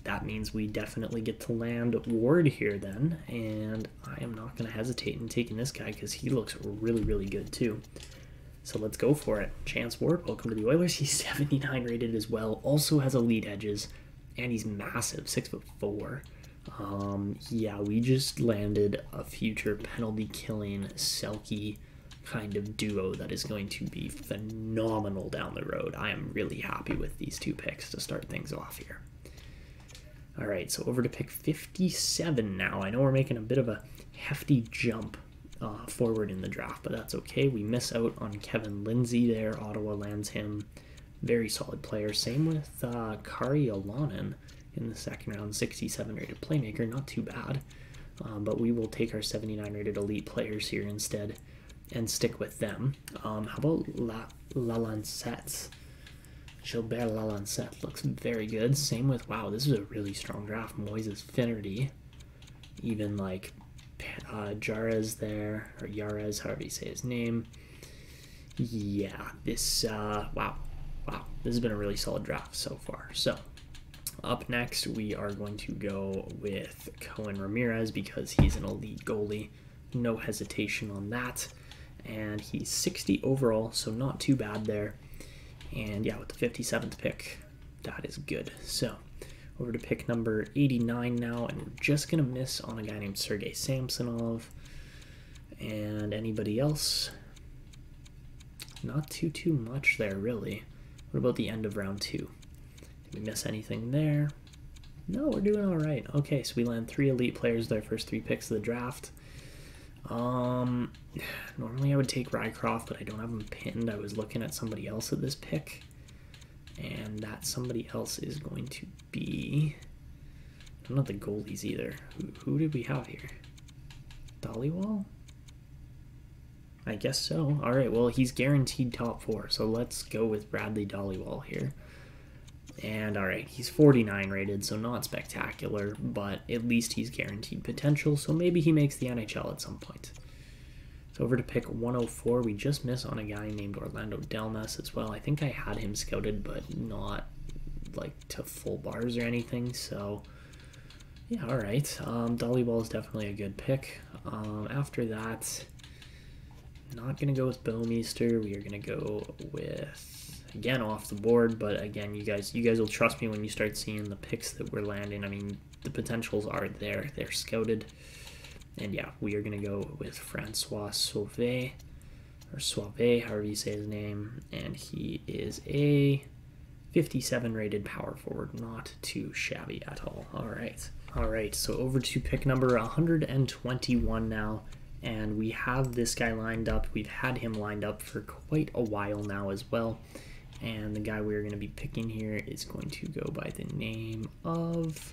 That means we definitely get to land Ward here then. And I am not going to hesitate in taking this guy because he looks really, really good too. So let's go for it. Chance Ward, welcome to the Oilers. He's 79 rated as well. Also has elite edges. And he's massive, 6'4". Yeah, we just landed a future penalty killing Selke kind of duo that is going to be phenomenal down the road. I am really happy with these 2 picks to start things off here. All right, so over to pick 57 now. I know we're making a bit of a hefty jump forward in the draft, but that's okay. We miss out on Kevin Lindsay there. Ottawa lands him. Very solid player. Same with Kari Alonen in the second round, 67 rated playmaker. Not too bad, but we will take our 79 rated elite players here instead and stick with them. How about Lalancette? Gilbert Lalancette looks very good. Same with, wow, this is a really strong draft. Moises Finnerty. Even like Jarez there, or Yarez, however you say his name. Yeah, this, wow, this has been a really solid draft so far. So up next, we are going to go with Cohen Ramirez because he's an elite goalie. No hesitation on that. And he's 60 overall, so not too bad there. And yeah, with the 57th pick, that is good. So over to pick number 89 now, and we're just going to miss on a guy named Sergei Samsonov. And anybody else? Not too much there, really. What about the end of round 2? Did we miss anything there? No, we're doing all right. Okay, so we land 3 elite players with our first 3 picks of the draft. Normally I would take Rycroft, but I don't have him pinned. I was looking at somebody else at this pick, and that somebody else is going to be, I'm not the goalies either. Who did we have here? Dhaliwal? I guess so. All right, well, he's guaranteed top 4, so let's go with Bradley Dhaliwal here. And all right, he's 49 rated, so not spectacular, but at least he's guaranteed potential, so maybe he makes the NHL at some point. So over to pick 104, we just miss on a guy named Orlando Delmas as well. I think I had him scouted, but not like to full bars or anything, so yeah, all right. Dhaliwal is definitely a good pick. After that, not going to go with Bowmeister. We are going to go with, again, off the board, but again, you guys will trust me when you start seeing the picks that we're landing. I mean, the potentials are there. They're scouted. And yeah, we are going to go with Francois Sauvé, or Sauvé, however you say his name, and he is a 57 rated power forward. Not too shabby at all. All right, so over to pick number 121 now. And we have this guy lined up. We've had him lined up for quite a while now as well. And the guy we're going to be picking here is going to go by the name of,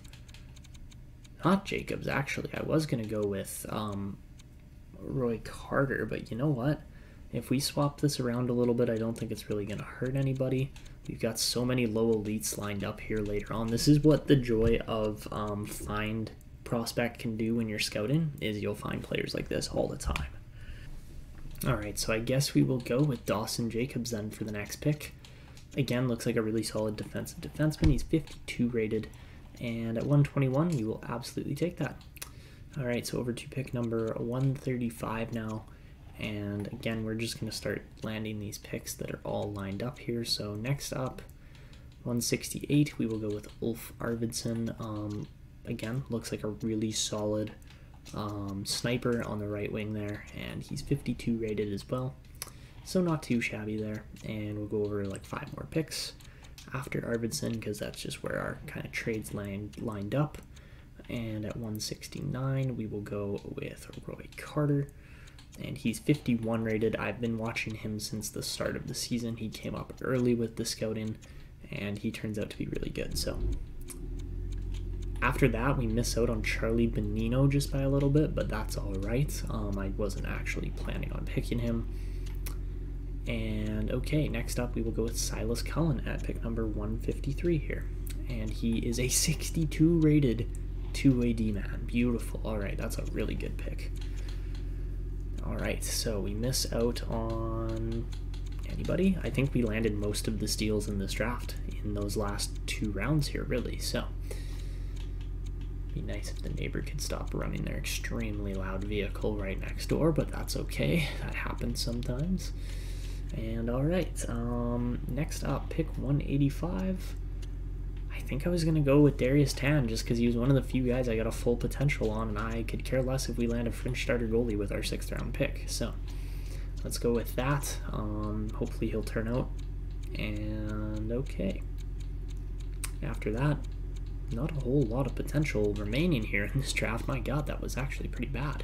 not Jacobs, actually. I was going to go with Roy Carter, but you know what? If we swap this around a little bit, I don't think it's really going to hurt anybody. We've got so many low elites lined up here later on. This is what the joy of find prospect can do when you're scouting, is you'll find players like this all the time. All right, so I guess we will go with Dawson Jacobs then for the next pick. Again, looks like a really solid defensive defenseman. He's 52 rated, and at 121, we will absolutely take that. All right, so over to pick number 135 now, And again, we're just going to start landing these picks that are all lined up here. So next up, 168, we will go with Ulf Arvidsson. Again, looks like a really solid sniper on the right wing there, and he's 52 rated as well. So not too shabby there. And we'll go over like 5 more picks after Arvidsson, because that's just where our kind of trades lined up. And at 169, we will go with Roy Carter, and he's 51 rated. I've been watching him since the start of the season. He came up early with the scouting, and he turns out to be really good. So after that, we miss out on Charlie Benino just by a little bit, but that's all right. I wasn't actually planning on picking him. And okay, next up we will go with Silas Cullen at pick number 153 here. And he is a 62 rated two-way D-man. Beautiful. All right, that's a really good pick. All right, so we miss out on anybody. I think we landed most of the steals in this draft in those last 2 rounds here, really. So be nice if the neighbor could stop running their extremely loud vehicle right next door, but that's okay. That happens sometimes. And all right, next up, pick 185. I think I was going to go with Darius Tan just because he was one of the few guys I got a full potential on, and I could care less if we land a fringe starter goalie with our 6th round pick. So let's go with that. Hopefully he'll turn out. And okay. After that, not a whole lot of potential remaining here in this draft. My God, that was actually pretty bad.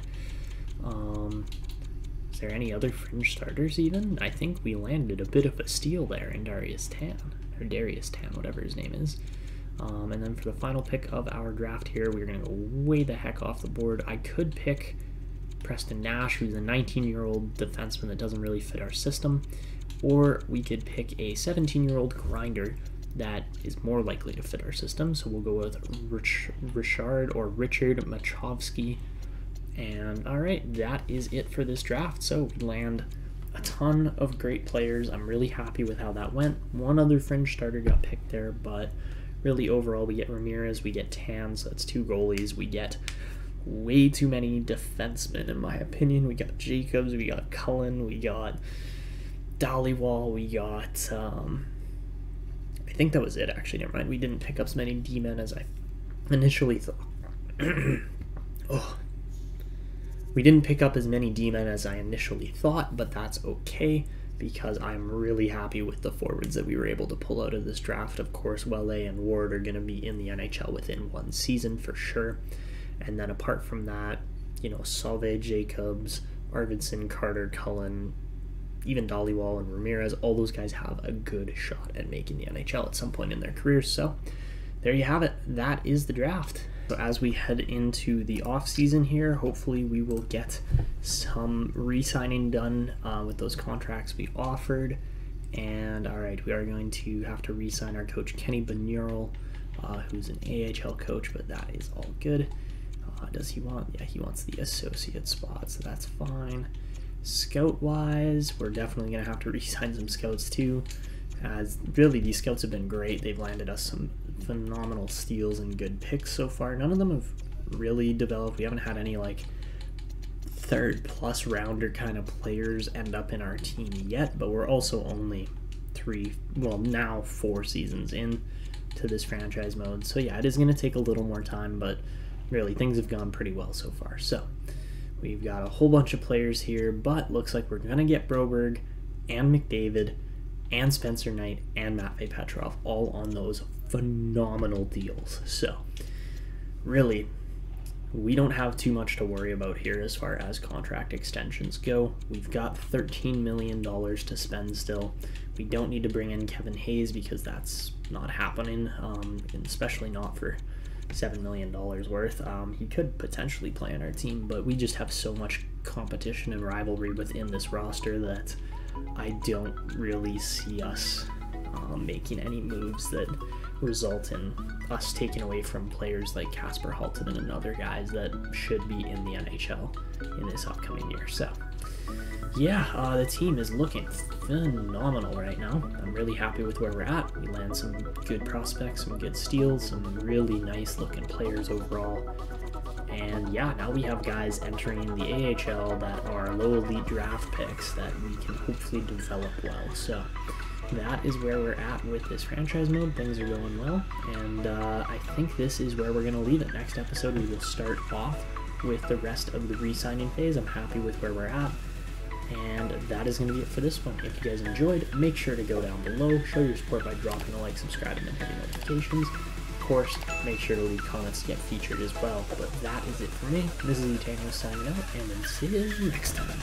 Is there any other fringe starters even? I think we landed a bit of a steal there in Darius Tan, whatever his name is. And then for the final pick of our draft here, we're going to go way the heck off the board. I could pick Preston Nash, who's a 19-year-old defenseman that doesn't really fit our system, or we could pick a 17-year-old grinder that is more likely to fit our system. So we'll go with Richard Machovsky. And all right, that is it for this draft. So we land a ton of great players. I'm really happy with how that went. One other fringe starter got picked there, but really overall we get Ramirez, we get Tan, so that's 2 goalies. We get way too many defensemen in my opinion. We got Jacobs, we got Cullen, we got Dhaliwal, we got I think that was it actually. Never mind, we didn't pick up as many D-men as I initially thought. We didn't pick up as many D-men as I initially thought, but that's okay because I'm really happy with the forwards that we were able to pull out of this draft. Of course, Welle and Ward are going to be in the NHL within 1 season for sure. And then apart from that, you know, Salve, Jacobs, Arvidsson, Carter, Cullen, even Dhaliwal and Ramirez, all those guys have a good shot at making the NHL at some point in their careers. So there you have it. That is the draft. So as we head into the off season here, hopefully we will get some re-signing done with those contracts we offered. And all right, we are going to have to re-sign our coach Kenny Benural, who's an AHL coach, but that is all good. Does he want? Yeah, he wants the associate spot, so that's fine. Scout-wise, we're definitely going to have to re-sign some scouts too, as really these scouts have been great. They've landed us some phenomenal steals and good picks so far. None of them have really developed. We haven't had any like 3rd-plus rounder kind of players end up in our team yet, but we're also only 4 seasons in to this franchise mode. So yeah, it is going to take a little more time, but really things have gone pretty well so far. So we've got a whole bunch of players here, but looks like we're going to get Broberg and McDavid and Spencer Knight and Matvei Petrov all on those phenomenal deals. So really, we don't have too much to worry about here as far as contract extensions go. We've got $13 million to spend still. We don't need to bring in Kevin Hayes because that's not happening, and especially not for $7 million worth. He could potentially play on our team, but we just have so much competition and rivalry within this roster that I don't really see us making any moves that result in us taking away from players like Kasper Haltinen and other guys that should be in the NHL in this upcoming year. So yeah, the team is looking phenomenal right now. I'm really happy with where we're at. We land some good prospects, some good steals, some really nice looking players overall. And yeah, now we have guys entering the AHL that are low elite draft picks that we can hopefully develop well. So that is where we're at with this franchise mode. Things are going well, and I think this is where we're going to leave it. Next episode, we will start off with the rest of the re-signing phase. I'm happy with where we're at, and that is going to be it for this one. If you guys enjoyed, make sure to go down below, show your support by dropping a like, subscribing, and hitting notifications. Of course, make sure to leave comments to get featured as well. But that is it for me. This is Etanyos signing out, and then see you next time.